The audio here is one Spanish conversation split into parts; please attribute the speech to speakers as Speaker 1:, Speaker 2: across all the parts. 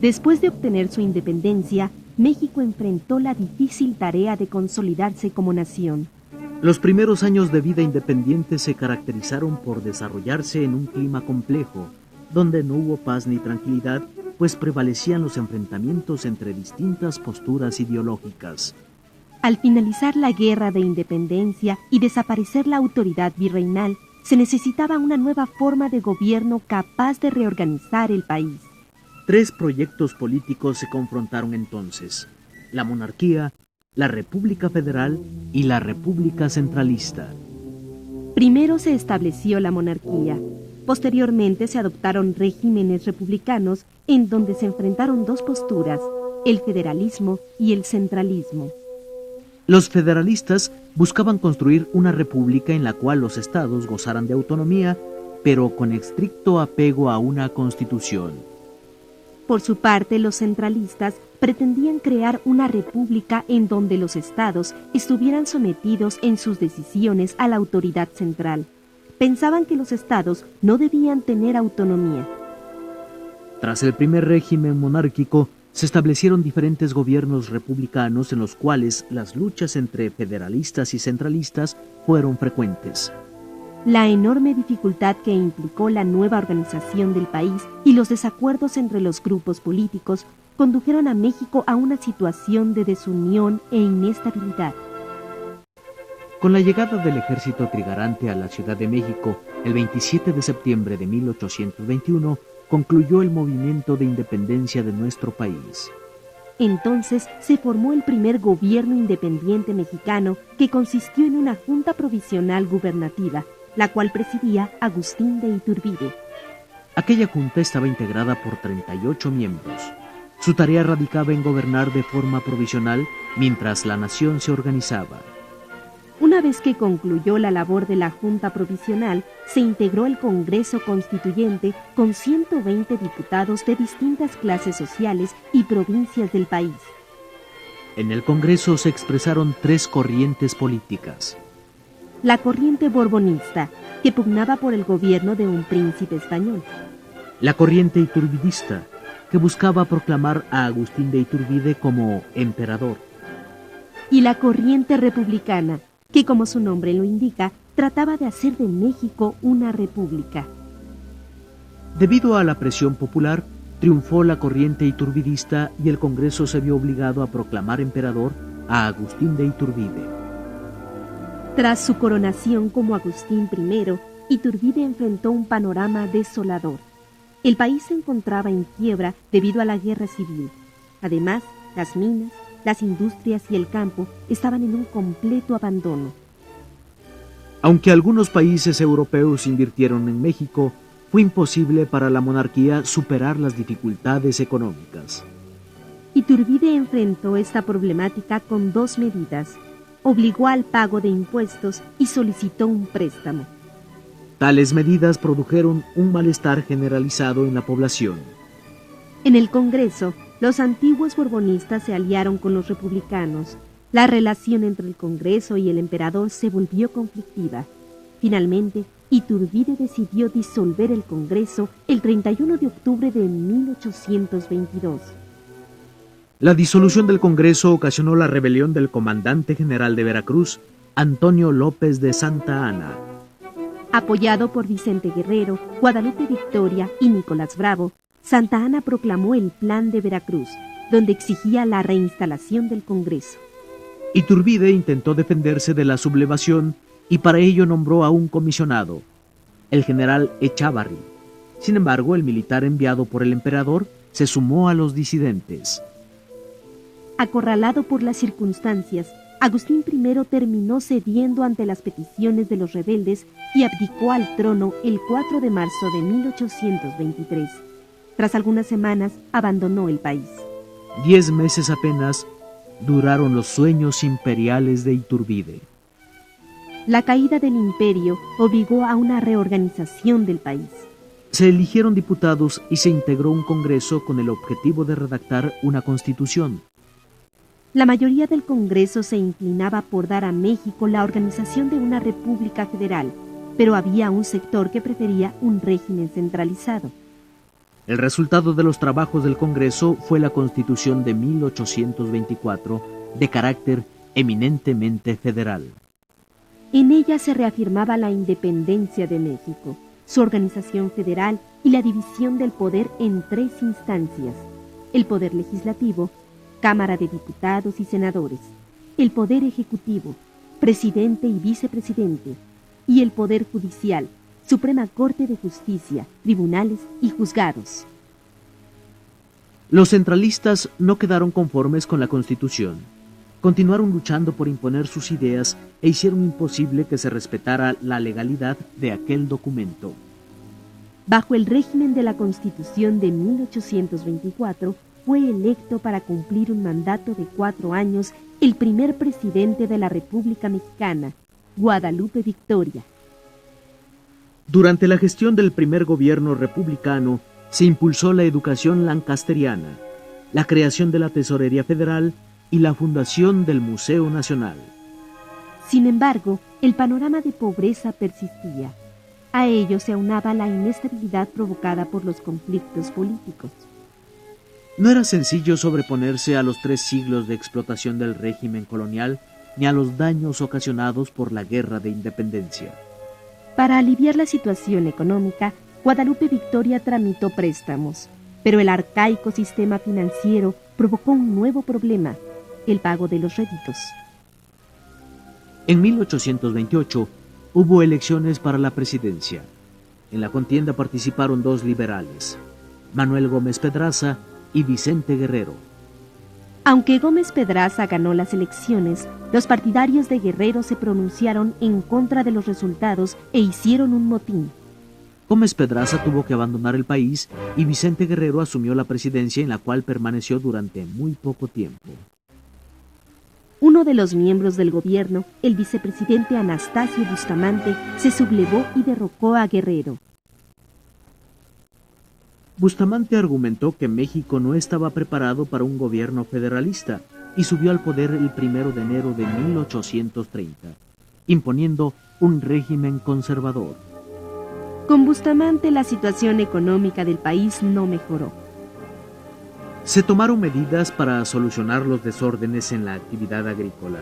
Speaker 1: Después de obtener su independencia, México enfrentó la difícil tarea de consolidarse como nación.
Speaker 2: Los primeros años de vida independiente se caracterizaron por desarrollarse en un clima complejo, donde no hubo paz ni tranquilidad, pues prevalecían los enfrentamientos entre distintas posturas ideológicas.
Speaker 1: Al finalizar la Guerra de Independencia y desaparecer la autoridad virreinal, se necesitaba una nueva forma de gobierno capaz de reorganizar el país.
Speaker 2: 3 proyectos políticos se confrontaron entonces: la monarquía, la República Federal y la República Centralista.
Speaker 1: Primero se estableció la monarquía. Posteriormente se adoptaron regímenes republicanos en donde se enfrentaron 2 posturas, el federalismo y el centralismo.
Speaker 2: Los federalistas buscaban construir una república en la cual los estados gozaran de autonomía, pero con estricto apego a una constitución.
Speaker 1: Por su parte, los centralistas pretendían crear una república en donde los estados estuvieran sometidos en sus decisiones a la autoridad central. Pensaban que los estados no debían tener autonomía.
Speaker 2: Tras el primer régimen monárquico, se establecieron diferentes gobiernos republicanos en los cuales las luchas entre federalistas y centralistas fueron frecuentes.
Speaker 1: La enorme dificultad que implicó la nueva organización del país y los desacuerdos entre los grupos políticos condujeron a México a una situación de desunión e inestabilidad.
Speaker 2: Con la llegada del ejército trigarante a la Ciudad de México, el 27 de septiembre de 1821, concluyó el movimiento de independencia de nuestro país.
Speaker 1: Entonces se formó el primer gobierno independiente mexicano, que consistió en una junta provisional gubernativa, la cual presidía Agustín de Iturbide.
Speaker 2: Aquella junta estaba integrada por 38 miembros. Su tarea radicaba en gobernar de forma provisional mientras la nación se organizaba.
Speaker 1: Una vez que concluyó la labor de la Junta Provisional, se integró el Congreso Constituyente con 120 diputados de distintas clases sociales y provincias del país.
Speaker 2: En el Congreso se expresaron 3 corrientes políticas.
Speaker 1: La corriente borbonista, que pugnaba por el gobierno de un príncipe español.
Speaker 2: La corriente iturbidista, que buscaba proclamar a Agustín de Iturbide como emperador.
Speaker 1: Y la corriente republicana, que, como su nombre lo indica, trataba de hacer de México una república.
Speaker 2: Debido a la presión popular, triunfó la corriente iturbidista y el Congreso se vio obligado a proclamar emperador a Agustín de Iturbide.
Speaker 1: Tras su coronación como Agustín I, Iturbide enfrentó un panorama desolador. El país se encontraba en quiebra debido a la guerra civil. Además, las minas, las industrias y el campo estaban en un completo abandono.
Speaker 2: Aunque algunos países europeos invirtieron en México, fue imposible para la monarquía superar las dificultades económicas.
Speaker 1: Iturbide enfrentó esta problemática con 2 medidas. Obligó al pago de impuestos y solicitó un préstamo.
Speaker 2: Tales medidas produjeron un malestar generalizado en la población.
Speaker 1: En el Congreso, los antiguos borbonistas se aliaron con los republicanos. La relación entre el Congreso y el emperador se volvió conflictiva. Finalmente, Iturbide decidió disolver el Congreso el 31 de octubre de 1822.
Speaker 2: La disolución del Congreso ocasionó la rebelión del comandante general de Veracruz, Antonio López de Santa Anna.
Speaker 1: Apoyado por Vicente Guerrero, Guadalupe Victoria y Nicolás Bravo, Santa Anna proclamó el Plan de Veracruz, donde exigía la reinstalación del Congreso.
Speaker 2: Iturbide intentó defenderse de la sublevación y para ello nombró a un comisionado, el general Echavarri. Sin embargo, el militar enviado por el emperador se sumó a los disidentes.
Speaker 1: Acorralado por las circunstancias, Agustín I terminó cediendo ante las peticiones de los rebeldes y abdicó al trono el 4 de marzo de 1823. Tras algunas semanas, abandonó el país.
Speaker 2: 10 meses apenas duraron los sueños imperiales de Iturbide.
Speaker 1: La caída del imperio obligó a una reorganización del país.
Speaker 2: Se eligieron diputados y se integró un Congreso con el objetivo de redactar una constitución.
Speaker 1: La mayoría del Congreso se inclinaba por dar a México la organización de una república federal, pero había un sector que prefería un régimen centralizado.
Speaker 2: El resultado de los trabajos del Congreso fue la Constitución de 1824, de carácter eminentemente federal.
Speaker 1: En ella se reafirmaba la independencia de México, su organización federal y la división del poder en 3 instancias: el poder legislativo, Cámara de Diputados y Senadores; el poder ejecutivo, presidente y vicepresidente; y el poder judicial, Suprema Corte de Justicia, tribunales y juzgados.
Speaker 2: Los centralistas no quedaron conformes con la Constitución. Continuaron luchando por imponer sus ideas e hicieron imposible que se respetara la legalidad de aquel documento.
Speaker 1: Bajo el régimen de la Constitución de 1824, fue electo para cumplir un mandato de 4 años el primer presidente de la República Mexicana, Guadalupe Victoria.
Speaker 2: Durante la gestión del primer gobierno republicano, se impulsó la educación lancasteriana, la creación de la Tesorería Federal y la fundación del Museo Nacional.
Speaker 1: Sin embargo, el panorama de pobreza persistía. A ello se aunaba la inestabilidad provocada por los conflictos políticos.
Speaker 2: No era sencillo sobreponerse a los 3 siglos de explotación del régimen colonial ni a los daños ocasionados por la Guerra de Independencia.
Speaker 1: Para aliviar la situación económica, Guadalupe Victoria tramitó préstamos, pero el arcaico sistema financiero provocó un nuevo problema: el pago de los réditos.
Speaker 2: En 1828 hubo elecciones para la presidencia. En la contienda participaron 2 liberales, Manuel Gómez Pedraza y Vicente Guerrero.
Speaker 1: Aunque Gómez Pedraza ganó las elecciones, los partidarios de Guerrero se pronunciaron en contra de los resultados e hicieron un motín.
Speaker 2: Gómez Pedraza tuvo que abandonar el país y Vicente Guerrero asumió la presidencia, en la cual permaneció durante muy poco tiempo.
Speaker 1: Uno de los miembros del gobierno, el vicepresidente Anastasio Bustamante, se sublevó y derrocó a Guerrero.
Speaker 2: Bustamante argumentó que México no estaba preparado para un gobierno federalista y subió al poder el 1 de enero de 1830, imponiendo un régimen conservador.
Speaker 1: Con Bustamante la situación económica del país no mejoró.
Speaker 2: Se tomaron medidas para solucionar los desórdenes en la actividad agrícola.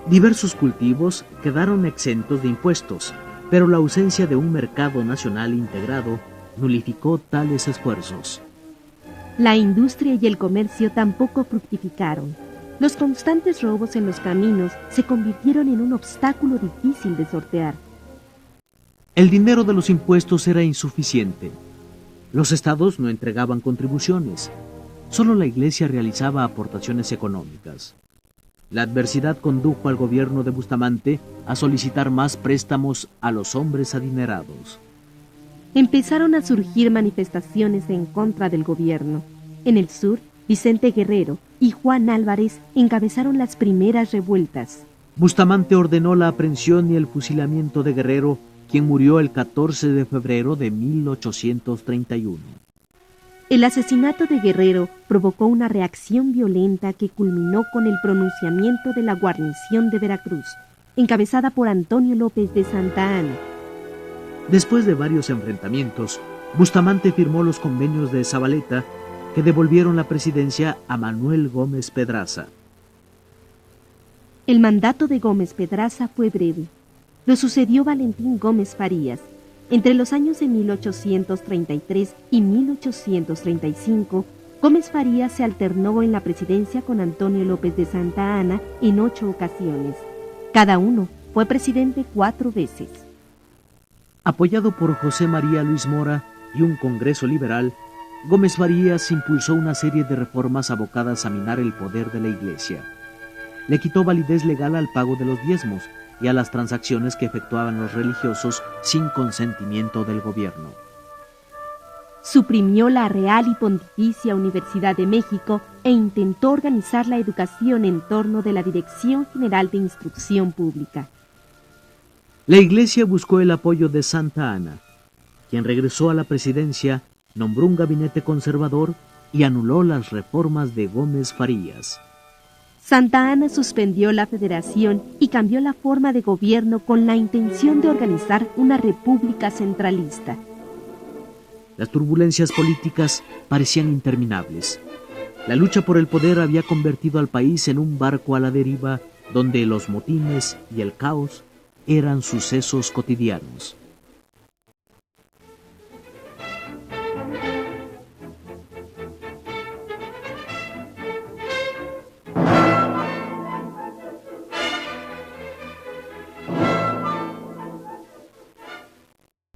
Speaker 2: Diversos cultivos quedaron exentos de impuestos, pero la ausencia de un mercado nacional integrado nulificó tales esfuerzos.
Speaker 1: La industria y el comercio tampoco fructificaron. Los constantes robos en los caminos se convirtieron en un obstáculo difícil de sortear.
Speaker 2: El dinero de los impuestos era insuficiente. Los estados no entregaban contribuciones. Solo la Iglesia realizaba aportaciones económicas. La adversidad condujo al gobierno de Bustamante a solicitar más préstamos a los hombres adinerados.
Speaker 1: Empezaron a surgir manifestaciones en contra del gobierno. En el sur, Vicente Guerrero y Juan Álvarez encabezaron las primeras revueltas.
Speaker 2: Bustamante ordenó la aprehensión y el fusilamiento de Guerrero, quien murió el 14 de febrero de 1831.
Speaker 1: El asesinato de Guerrero provocó una reacción violenta que culminó con el pronunciamiento de la guarnición de Veracruz, encabezada por Antonio López de Santa Anna.
Speaker 2: Después de varios enfrentamientos, Bustamante firmó los convenios de Zabaleta, que devolvieron la presidencia a Manuel Gómez Pedraza.
Speaker 1: El mandato de Gómez Pedraza fue breve. Lo sucedió Valentín Gómez Farías. Entre los años de 1833 y 1835, Gómez Farías se alternó en la presidencia con Antonio López de Santa Anna en 8 ocasiones. Cada uno fue presidente 4 veces.
Speaker 2: Apoyado por José María Luis Mora y un Congreso liberal, Gómez Farías impulsó una serie de reformas abocadas a minar el poder de la Iglesia. Le quitó validez legal al pago de los diezmos y a las transacciones que efectuaban los religiosos sin consentimiento del gobierno.
Speaker 1: Suprimió la Real y Pontificia Universidad de México e intentó organizar la educación en torno de la Dirección General de Instrucción Pública.
Speaker 2: La Iglesia buscó el apoyo de Santa Anna, quien regresó a la presidencia, nombró un gabinete conservador y anuló las reformas de Gómez Farías.
Speaker 1: Santa Anna suspendió la federación y cambió la forma de gobierno con la intención de organizar una república centralista.
Speaker 2: Las turbulencias políticas parecían interminables. La lucha por el poder había convertido al país en un barco a la deriva donde los motines y el caos eran sucesos cotidianos.